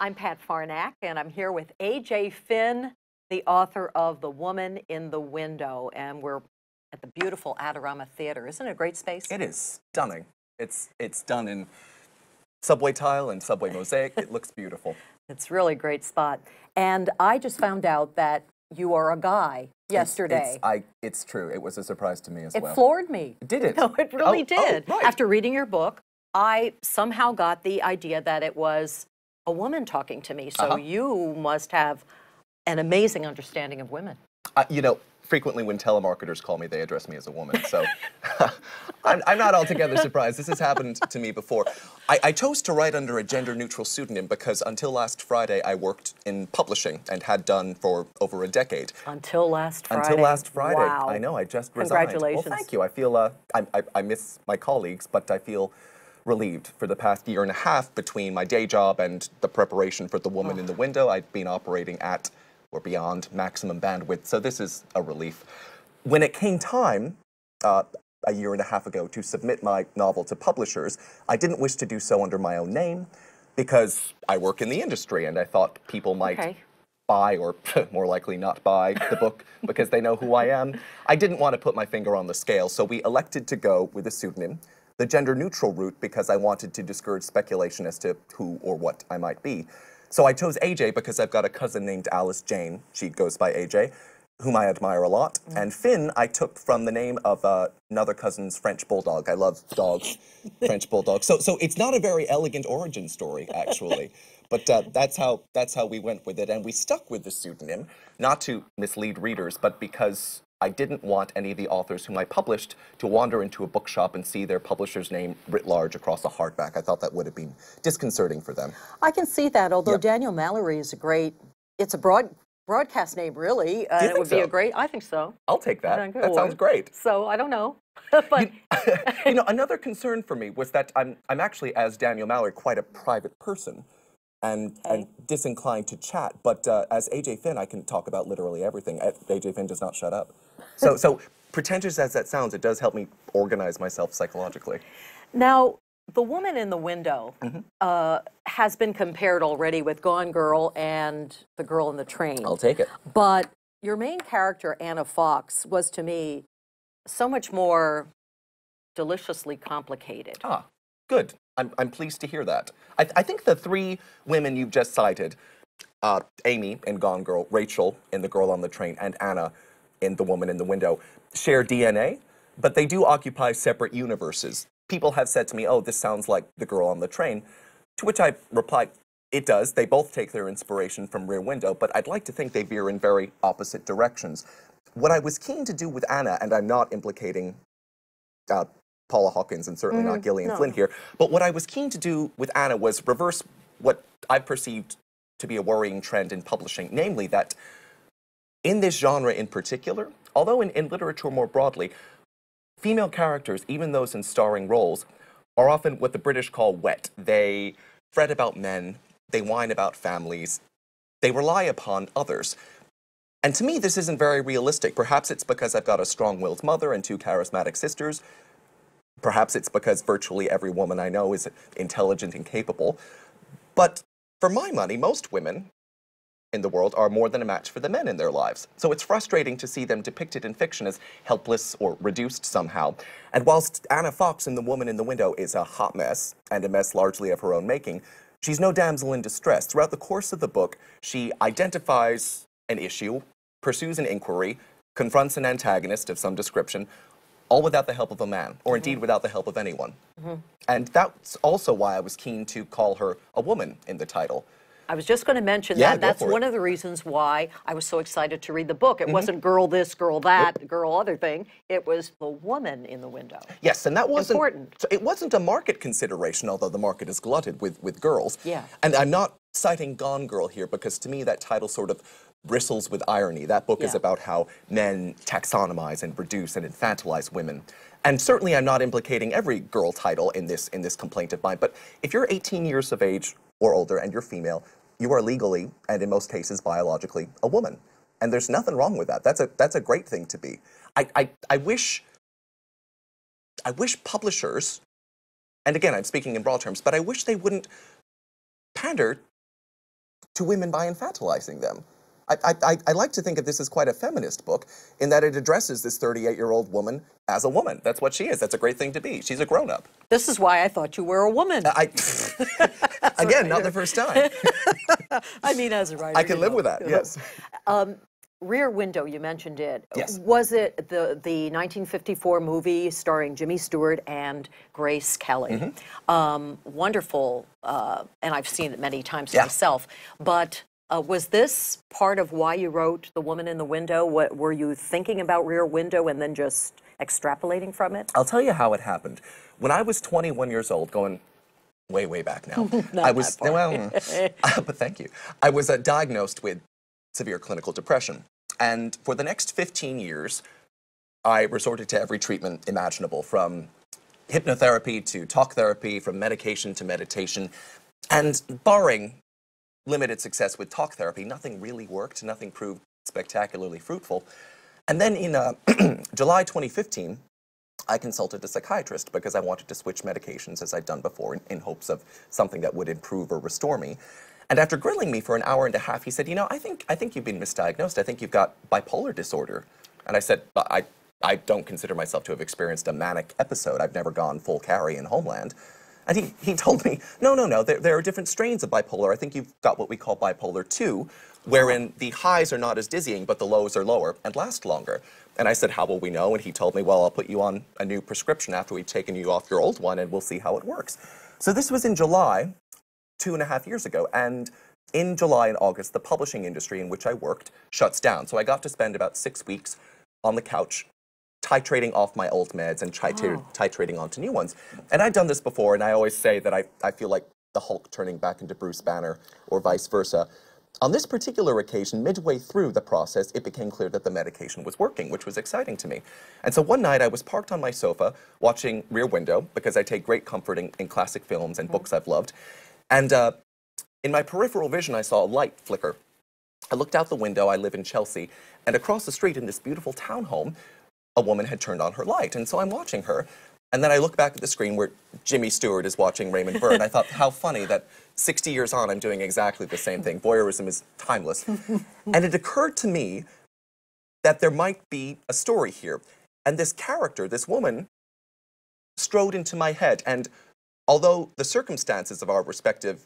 I'm Pat Farnack, and I'm here with A.J. Finn, the author of The Woman in the Window, and we're at the beautiful Adorama Theater. Isn't it a great space? It is stunning. It's done in subway tile and subway mosaic. It looks beautiful. It's really a great spot. And I just found out that you are a guy yesterday. It's true. It was a surprise to me as well. It floored me. Did it? No, it really did. Oh, right. After reading your book, I somehow got the idea that it was a woman talking to me. So you must have an amazing understanding of women. You know, frequently when telemarketers call me, they address me as a woman. So I'm not altogether surprised. This has happened to me before. I chose to write under a gender-neutral pseudonym because until last Friday, I worked in publishing and had done for over a decade. Until last Friday. Until last Friday. Wow. I know, I just resigned. Congratulations. Well, thank you. I feel, I miss my colleagues, but I feel relieved. For the past year and a half between my day job and the preparation for The Woman in the Window, I've been operating at or beyond maximum bandwidth, so this is a relief. When it came time, a year and a half ago, to submit my novel to publishers, I didn't wish to do so under my own name because I work in the industry and I thought people might buy, or more likely not buy, the book because they know who I am. I didn't want to put my finger on the scale, so we elected to go with a pseudonym, the gender-neutral route, because I wanted to discourage speculation as to who or what I might be. So I chose AJ because I've got a cousin named Alice Jane, she goes by AJ, whom I admire a lot. And Finn I took from the name of another cousin's French bulldog. I love dogs, French bulldogs. So it's not a very elegant origin story, actually. But that's how we went with it. And we stuck with the pseudonym, not to mislead readers, but because I didn't want any of the authors whom I published to wander into a bookshop and see their publisher's name writ large across a hardback. I thought that would have been disconcerting for them. I can see that, although Daniel Mallory is a great, it's a broadcast name, really. It would be a great, I think so. I'll take that. That sounds great. So, I don't know. But you know, another concern for me was that I'm actually, as Daniel Mallory, quite a private person and disinclined to chat. But as AJ Finn, I can talk about literally everything. AJ Finn does not shut up. So pretentious as that sounds, it does help me organize myself psychologically. Now, The Woman in the Window has been compared already with Gone Girl and The Girl in the Train. I'll take it. But your main character, Anna Fox, was to me so much more deliciously complicated. Ah, good. I'm pleased to hear that. I think the three women you've just cited, Amy in Gone Girl, Rachel in The Girl on the Train, and Anna in The Woman in the Window, share DNA, but they do occupy separate universes. People have said to me, oh, this sounds like The Girl on the Train, to which I replied, it does. They both take their inspiration from Rear Window, but I'd like to think they veer in very opposite directions. What I was keen to do with Anna, and I'm not implicating Paula Hawkins and certainly not Gillian Flynn here, but what I was keen to do with Anna was reverse what I perceived to be a worrying trend in publishing, namely that in this genre in particular, although in literature more broadly, female characters, even those in starring roles, are often what the British call wet. They fret about men, they whine about families, they rely upon others. And to me, this isn't very realistic. Perhaps it's because I've got a strong-willed mother and two charismatic sisters. Perhaps it's because virtually every woman I know is intelligent and capable. But for my money, most women in the world are more than a match for the men in their lives. So it's frustrating to see them depicted in fiction as helpless or reduced somehow. And whilst Anna Fox in The Woman in the Window is a hot mess, and a mess largely of her own making, she's no damsel in distress. Throughout the course of the book, she identifies an issue, pursues an inquiry, confronts an antagonist of some description, all without the help of a man, or indeed without the help of anyone. And that's also why I was keen to call her a woman in the title. I was just going to mention that. That's one of the reasons why I was so excited to read the book. It wasn't girl this, girl that, girl other thing. It was the woman in the window. Yes, and that wasn't important. So it wasn't a market consideration, although the market is glutted with girls. Yeah. And I'm not citing Gone Girl here because to me that title sort of bristles with irony. That book is about how men taxonomize and reduce and infantilize women. And certainly I'm not implicating every girl title in this complaint of mine, but if you're 18 years of age or older and you're female, you are legally, and in most cases biologically, a woman. And there's nothing wrong with that. That's a great thing to be. I wish publishers, and again, I'm speaking in broad terms, but I wish they wouldn't pander to women by infantilizing them. I like to think of this as quite a feminist book in that it addresses this 38-year-old woman as a woman. That's what she is. That's a great thing to be. She's a grown-up. This is why I thought you were a woman. Again, not the first time. I mean, as a writer. I can live with that, yes. Rear Window, you mentioned it. Yes. Was it the 1954 movie starring Jimmy Stewart and Grace Kelly? Wonderful, and I've seen it many times myself. But was this part of why you wrote The Woman in the Window? What, were you thinking about Rear Window and then just extrapolating from it? I'll tell you how it happened. When I was 21 years old, going way, way back now, I was, well, but thank you. I was diagnosed with severe clinical depression. And for the next 15 years, I resorted to every treatment imaginable, from hypnotherapy to talk therapy, from medication to meditation. And barring limited success with talk therapy, nothing really worked, nothing proved spectacularly fruitful. And then in July 2015, I consulted a psychiatrist because I wanted to switch medications as I'd done before in hopes of something that would improve or restore me. And after grilling me for an hour and a half, he said, you know, I think you've been misdiagnosed. I think you've got bipolar disorder. And I said, I don't consider myself to have experienced a manic episode. I've never gone full carry in Homeland. And he told me, no, there are different strains of bipolar. I think you've got what we call bipolar 2, wherein the highs are not as dizzying, but the lows are lower and last longer. And I said, how will we know? And he told me, well, I'll put you on a new prescription after we've taken you off your old one, and we'll see how it works. So this was in July, 2.5 years ago. And in July and August, the publishing industry in which I worked shuts down. So I got to spend about 6 weeks on the couch titrating off my old meds and titrating onto new ones. And I'd done this before, and I always say that I feel like the Hulk turning back into Bruce Banner, or vice versa. On this particular occasion, midway through the process, it became clear that the medication was working, which was exciting to me. And so one night I was parked on my sofa watching Rear Window, because I take great comfort in classic films and books I've loved. And in my peripheral vision, I saw a light flicker. I looked out the window. I live in Chelsea. And across the street in this beautiful townhome, a woman had turned on her light. And so I'm watching her. And then I look back at the screen where Jimmy Stewart is watching Raymond Burr. And I thought, how funny that 60 years on, I'm doing exactly the same thing. Voyeurism is timeless. And it occurred to me that there might be a story here. And this character, this woman, strode into my head. And although the circumstances of our respective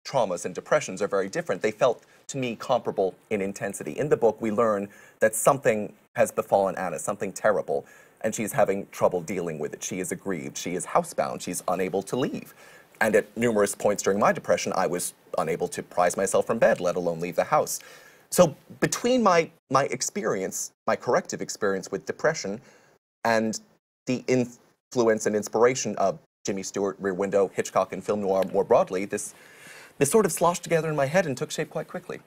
traumas and depressions are very different, they felt to me comparable in intensity. In the book, we learn that something has befallen Anna, something terrible, and she's having trouble dealing with it. She is aggrieved, she is housebound, she's unable to leave. And at numerous points during my depression, I was unable to prise myself from bed, let alone leave the house. So between my experience, my corrective experience with depression, and the influence and inspiration of Jimmy Stewart, Rear Window, Hitchcock, and film noir more broadly, this sort of sloshed together in my head and took shape quite quickly.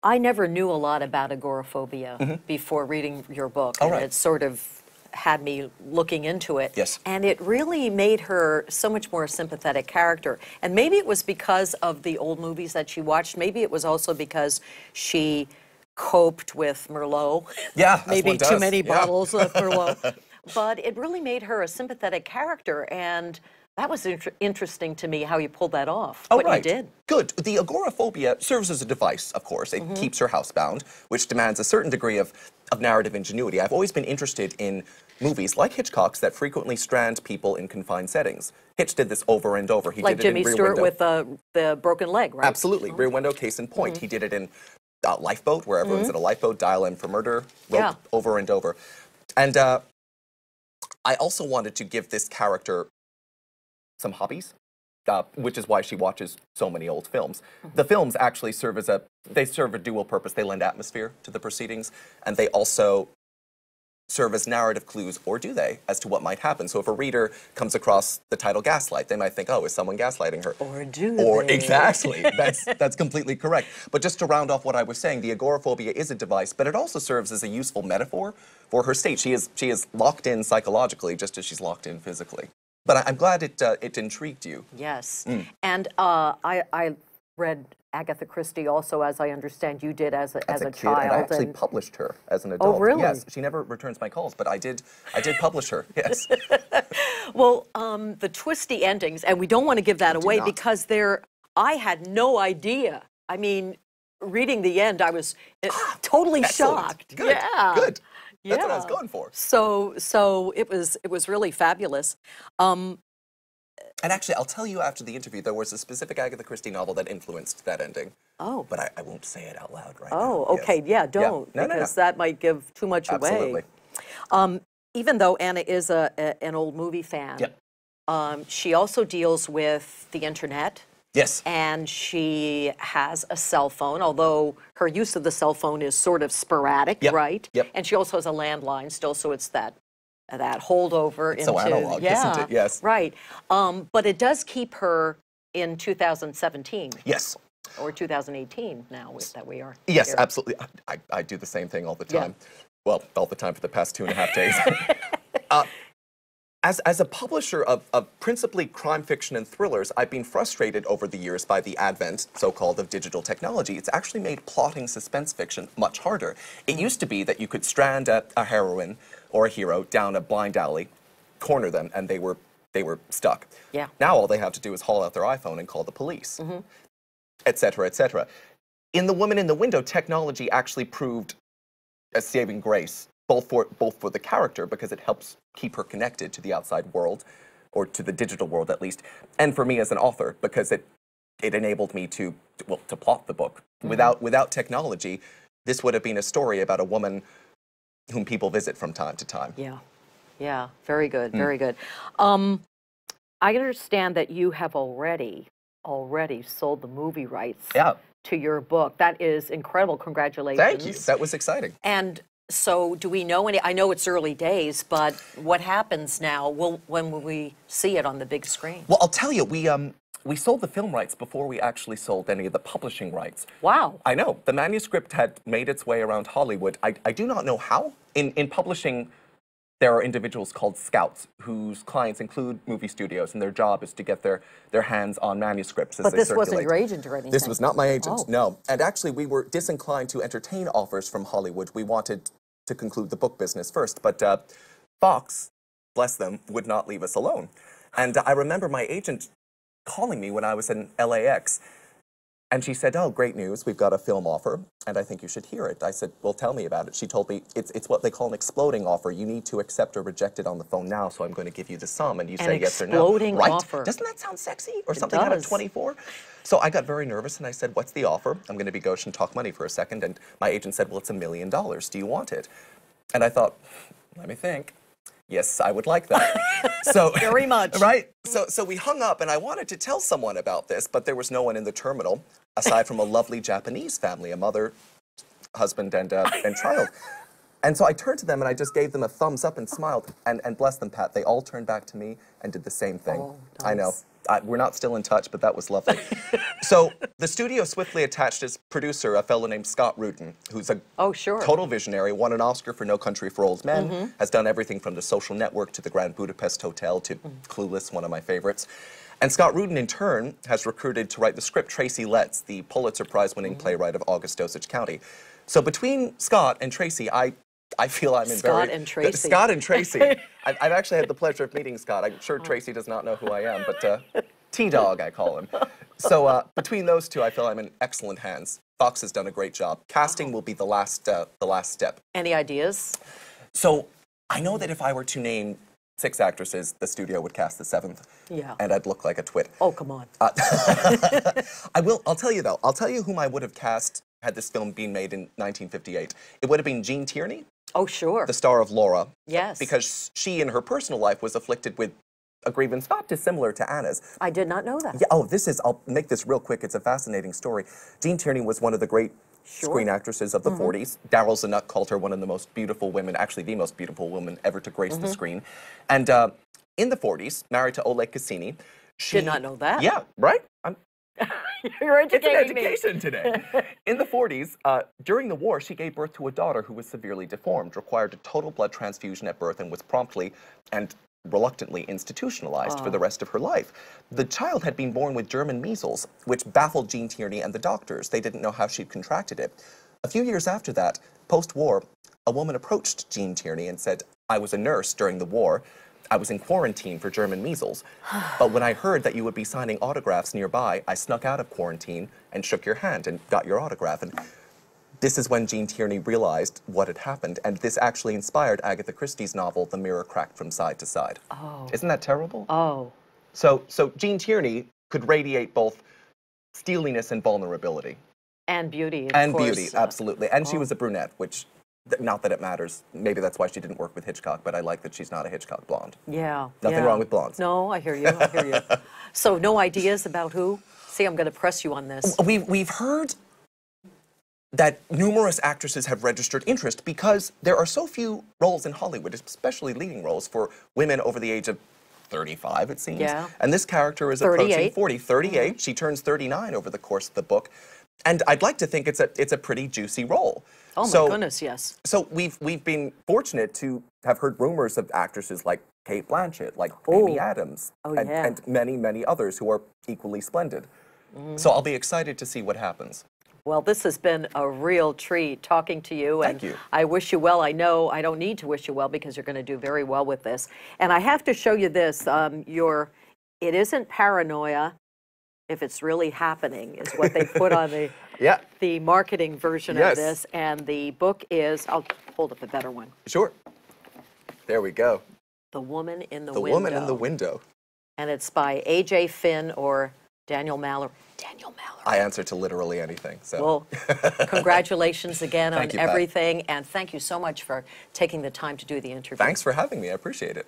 I never knew a lot about agoraphobia before reading your book. Oh, and right. it sort of had me looking into it. Yes. And it really made her so much more a sympathetic character. And maybe it was because of the old movies that she watched. Maybe it was also because she coped with Merlot. Yeah, maybe too many bottles of Merlot. But it really made her a sympathetic character, and that was interesting to me how you pulled that off. Oh, what right. you did. Good. The agoraphobia serves as a device, of course. It keeps her housebound, which demands a certain degree of narrative ingenuity. I've always been interested in movies like Hitchcock's that frequently strand people in confined settings. Hitch did this over and over. He like did it Jimmy in Rear Stewart Window. with the broken leg, right? Absolutely. Rear Window, case in point. He did it in Lifeboat, where everyone's in a lifeboat, Dial M for Murder, rope over and over. And I also wanted to give this character some hobbies, which is why she watches so many old films. The films actually serve as they serve a dual purpose. They lend atmosphere to the proceedings, and they also serve as narrative clues, or do they, as to what might happen. So if a reader comes across the title Gaslight, they might think, oh, is someone gaslighting her? Or do they? Exactly. That's completely correct. But just to round off what I was saying, the agoraphobia is a device, but it also serves as a useful metaphor for her state. She is locked in psychologically, just as she's locked in physically. But I'm glad it intrigued you. Yes. And I read Agatha Christie also, as I understand you did as a kid, child. and I actually published her as an adult. Oh, really? Yes. She never returns my calls, but I did publish her, yes. Well, the twisty endings, and we don't want to give that away not. because they're I had no idea. I mean, reading the end, I was totally shocked. Good. Yeah. Good. That's what I Yeah. was going for. So it was really fabulous. And actually, I'll tell you after the interview, there was a specific Agatha Christie novel that influenced that ending. Oh. But I won't say it out loud right now. Oh, okay. Yes. Yeah, don't. Yeah. No, because that might give too much Absolutely. away. Even though Anna is an old movie fan, she also deals with the internet. Yes. And she has a cell phone, although her use of the cell phone is sort of sporadic, right? Yep. And she also has a landline still, so it's that holdover into so analog, isn't it? Yes. Right. But it does keep her in 2017. Yes. Or 2018 now that we are. Yes, here. absolutely. I do the same thing all the time. Yeah. Well, all the time for the past 2.5 days. As a publisher of principally crime fiction and thrillers, I've been frustrated over the years by the advent, so-called, of digital technology. It's actually made plotting suspense fiction much harder. It used to be that you could strand a heroine or a hero down a blind alley, corner them, and they were stuck. Yeah. Now all they have to do is haul out their iPhone and call the police, et cetera, et cetera. In The Woman in the Window, technology actually proved a saving grace, both for the character, because it helps keep her connected to the outside world, or to the digital world at least, and for me as an author, because it enabled me to plot the book. Without technology, this would have been a story about a woman whom people visit from time to time. Yeah. Yeah. Very good. Very good. I understand that you have already sold the movie rights to your book. That is incredible. Congratulations. Thank you. That was exciting. And so do we know I know it's early days, but what happens now? When will we see it on the big screen? Well, I'll tell you, we sold the film rights before we actually sold any of the publishing rights. Wow. I know. The manuscript had made its way around Hollywood. I do not know how. In publishing, there are individuals called scouts whose clients include movie studios, and their job is to get their hands on manuscripts as they circulate. But this wasn't your agent or anything? This was not my agent, no. And actually, we were disinclined to entertain offers from Hollywood. We wanted to conclude the book business first, but Fox, bless them, would not leave us alone. And I remember my agent calling me when I was in LAX, and she said, "Oh, great news, we've got a film offer, and I think you should hear it." I said, "Well, tell me about it." She told me, it's what they call an exploding offer. You need to accept or reject it on the phone now, so I'm going to give you the sum, and you say yes or no. Exploding offer. Doesn't that sound sexy? Or something out of 24? So I got very nervous, and I said, "What's the offer?" I'm going to be gauche and talk money for a second, and my agent said, "Well, it's $1 million. Do you want it?" And I thought, let me think. Yes, I would like that. So very much. Right? So we hung up, and I wanted to tell someone about this, but there was no one in the terminal, aside from a lovely Japanese family, a mother, husband, and child. And so I turned to them, and I just gave them a thumbs up and smiled, and bless them, Pat, they all turned back to me and did the same thing. Oh, nice. I know. We're not still in touch, but that was lovely. So the studio swiftly attached its producer, a fellow named Scott Rudin, who's a total visionary, won an Oscar for No Country for Old Men, has done everything from The Social Network to The Grand Budapest Hotel to Clueless, one of my favorites. And Scott Rudin, in turn, has recruited to write the script Tracy Letts, the Pulitzer Prize-winning playwright of August Osage County. So between Scott and Tracy, I feel I'm in Scott and Tracy. Scott and Tracy. I've actually had the pleasure of meeting Scott. I'm sure Tracy does not know who I am, but T-Dog, I call him. So between those two, I feel I'm in excellent hands. Fox has done a great job. Casting will be the last step. Any ideas? So I know that if I were to name 6 actresses, the studio would cast the 7th. Yeah. And I'd look like a twit. Oh, come on. I'll tell you, though. I'll tell you whom I would have cast had this film been made in 1958. It would have been Jean Tierney. Oh, sure. The star of Laura. Yes. Because she, in her personal life, was afflicted with a grievance not dissimilar to Anna's. I did not know that. Yeah, I'll make this real quick. It's a fascinating story. Jean Tierney was one of the great screen actresses of the 40s. Daryl Zanuck called her one of the most beautiful women, actually the most beautiful woman ever to grace the screen. And in the 40s, married to Oleg Cassini. She did not know that. Yeah, right? You're educating It's an education today. In the 40s, during the war, she gave birth to a daughter who was severely deformed, required a total blood transfusion at birth, and was promptly and reluctantly institutionalized for the rest of her life. The child had been born with German measles, which baffled Jean Tierney and the doctors. They didn't know how she'd contracted it. A few years after that, post-war, a woman approached Jean Tierney and said, "I was a nurse during the war. I was in quarantine for German measles. But when I heard that you would be signing autographs nearby, I snuck out of quarantine and shook your hand and got your autograph. And this is when Gene Tierney realized what had happened, and this actually inspired Agatha Christie's novel, The Mirror Cracked from Side to Side. Oh. Isn't that terrible? Oh. So Gene Tierney could radiate both steeliness and vulnerability. And beauty, of and course. Beauty, absolutely. And she was a brunette, which, not that it matters. Maybe that's why she didn't work with Hitchcock, but I like that she's not a Hitchcock blonde. Yeah. Nothing wrong with blondes. No, I hear you, I hear you. So no ideas about who? See, I'm going to press you on this. We've heard that numerous actresses have registered interest because there are so few roles in Hollywood, especially leading roles, for women over the age of 35, it seems. Yeah. And this character is 38. approaching 40, 38. She turns 39 over the course of the book. And I'd like to think it's a pretty juicy role. Oh my goodness, yes. So we've been fortunate to have heard rumors of actresses like Kate Blanchett, like Amy Adams, and many, many others who are equally splendid. So I'll be excited to see what happens. Well, this has been a real treat talking to you. Thank you. I wish you well. I know I don't need to wish you well because you're going to do very well with this. And I have to show you this. It isn't paranoia if it's really happening, is what they put on the marketing version of this. And the book is, I'll hold up a better one. Sure. There we go. The Woman in the Window. The Woman in the Window. And it's by A.J. Finn or Daniel Mallory. I answer to literally anything. So. Well, congratulations again on you, Pat. everything. And thank you so much for taking the time to do the interview. Thanks for having me. I appreciate it.